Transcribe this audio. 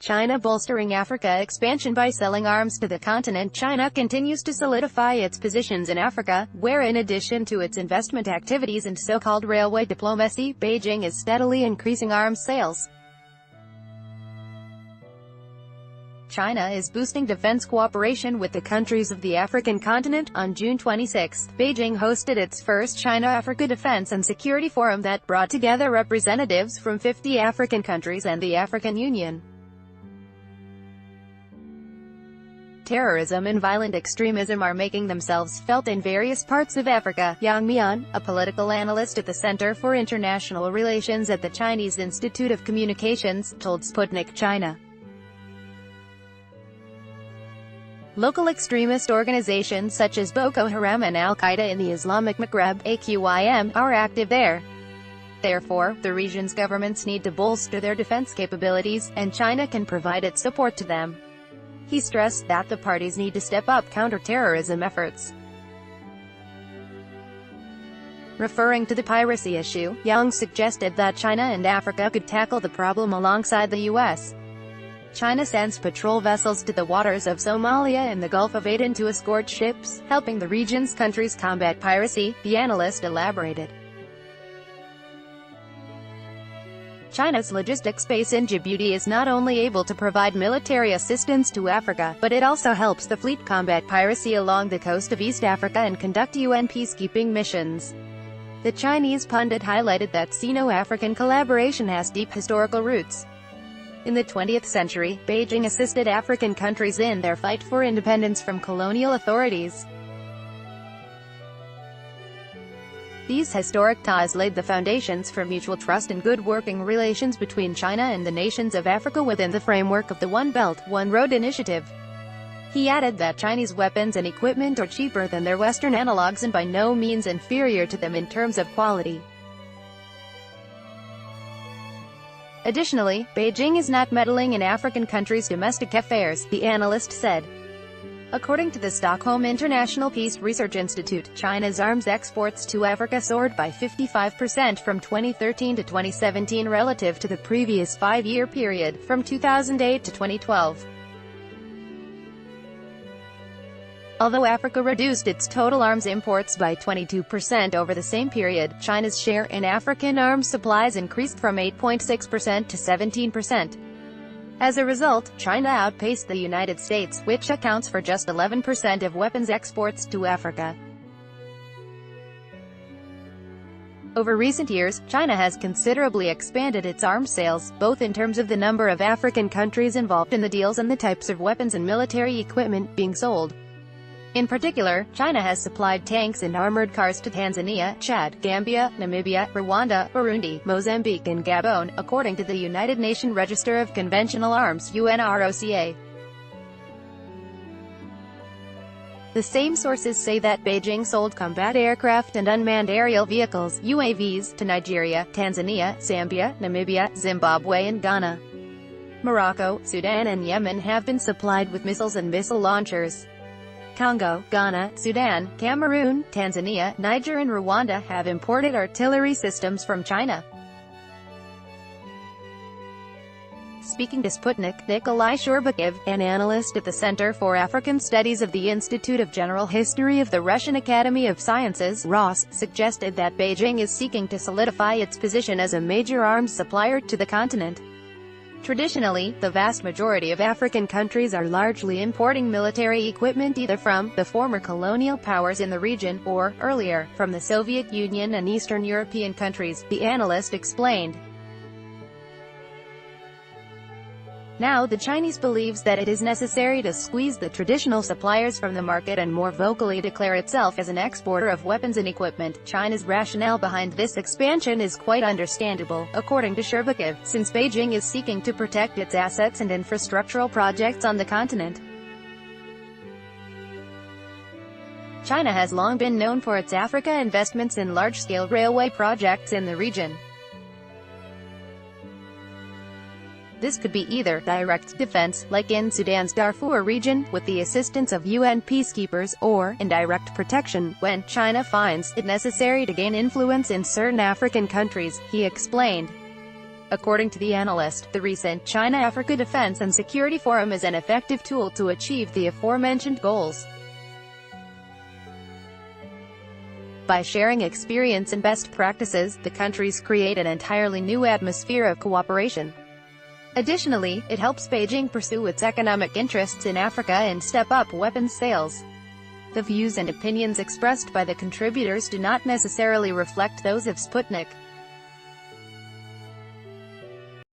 China bolstering Africa expansion by selling arms to the continent. China continues to solidify its positions in Africa, where in addition to its investment activities and so-called railway diplomacy, Beijing is steadily increasing arms sales. China is boosting defense cooperation with the countries of the African continent. On June 26, Beijing hosted its first China-Africa Defense and Security Forum that brought together representatives from 50 African countries and the African Union. Terrorism and violent extremism are making themselves felt in various parts of Africa. Yang Mian, a political analyst at the Center for International Relations at the Chinese Institute of Communications, told Sputnik China. Local extremist organizations such as Boko Haram and Al-Qaeda in the Islamic Maghreb (AQIM) are active there. Therefore, the region's governments need to bolster their defense capabilities, and China can provide its support to them. He stressed that the parties need to step up counter-terrorism efforts. Referring to the piracy issue, Yang suggested that China and Africa could tackle the problem alongside the U.S. China sends patrol vessels to the waters of Somalia and the Gulf of Aden to escort ships, helping the region's countries combat piracy, the analyst elaborated. China's logistics base in Djibouti is not only able to provide military assistance to Africa, but it also helps the fleet combat piracy along the coast of East Africa and conduct UN peacekeeping missions. The Chinese pundit highlighted that Sino-African collaboration has deep historical roots. In the 20th century, Beijing assisted African countries in their fight for independence from colonial authorities. These historic ties laid the foundations for mutual trust and good working relations between China and the nations of Africa within the framework of the One Belt, One Road initiative. He added that Chinese weapons and equipment are cheaper than their Western analogs and by no means inferior to them in terms of quality. Additionally, Beijing is not meddling in African countries' domestic affairs, the analyst said. According to the Stockholm International Peace Research Institute, China's arms exports to Africa soared by 55% from 2013 to 2017 relative to the previous 5-year period, from 2008 to 2012. Although Africa reduced its total arms imports by 22% over the same period, China's share in African arms supplies increased from 8.6% to 17%. As a result, China outpaced the United States, which accounts for just 11% of weapons exports to Africa. Over recent years, China has considerably expanded its arms sales, both in terms of the number of African countries involved in the deals and the types of weapons and military equipment being sold. In particular, China has supplied tanks and armored cars to Tanzania, Chad, Gambia, Namibia, Rwanda, Burundi, Mozambique and Gabon, according to the United Nations Register of Conventional Arms (UNROCA). The same sources say that Beijing sold combat aircraft and unmanned aerial vehicles (UAVs) to Nigeria, Tanzania, Zambia, Namibia, Zimbabwe and Ghana. Morocco, Sudan and Yemen have been supplied with missiles and missile launchers. Congo, Ghana, Sudan, Cameroon, Tanzania, Niger and Rwanda have imported artillery systems from China. Speaking to Sputnik, Nikolai Shorbakiv, an analyst at the Center for African Studies of the Institute of General History of the Russian Academy of Sciences (ROS), suggested that Beijing is seeking to solidify its position as a major arms supplier to the continent. Traditionally, the vast majority of African countries are largely importing military equipment either from the former colonial powers in the region, or, earlier, from the Soviet Union and Eastern European countries, the analyst explained. Now the Chinese believes that it is necessary to squeeze the traditional suppliers from the market and more vocally declare itself as an exporter of weapons and equipment. China's rationale behind this expansion is quite understandable, according to Shorbakiv, since Beijing is seeking to protect its assets and infrastructural projects on the continent. China has long been known for its Africa investments in large-scale railway projects in the region. This could be either direct defense, like in Sudan's Darfur region, with the assistance of UN peacekeepers, or indirect protection, when China finds it necessary to gain influence in certain African countries, he explained. According to the analyst, the recent China-Africa Defense and Security Forum is an effective tool to achieve the aforementioned goals. By sharing experience and best practices, the countries create an entirely new atmosphere of cooperation. Additionally, it helps Beijing pursue its economic interests in Africa and step up weapons sales. The views and opinions expressed by the contributors do not necessarily reflect those of Sputnik.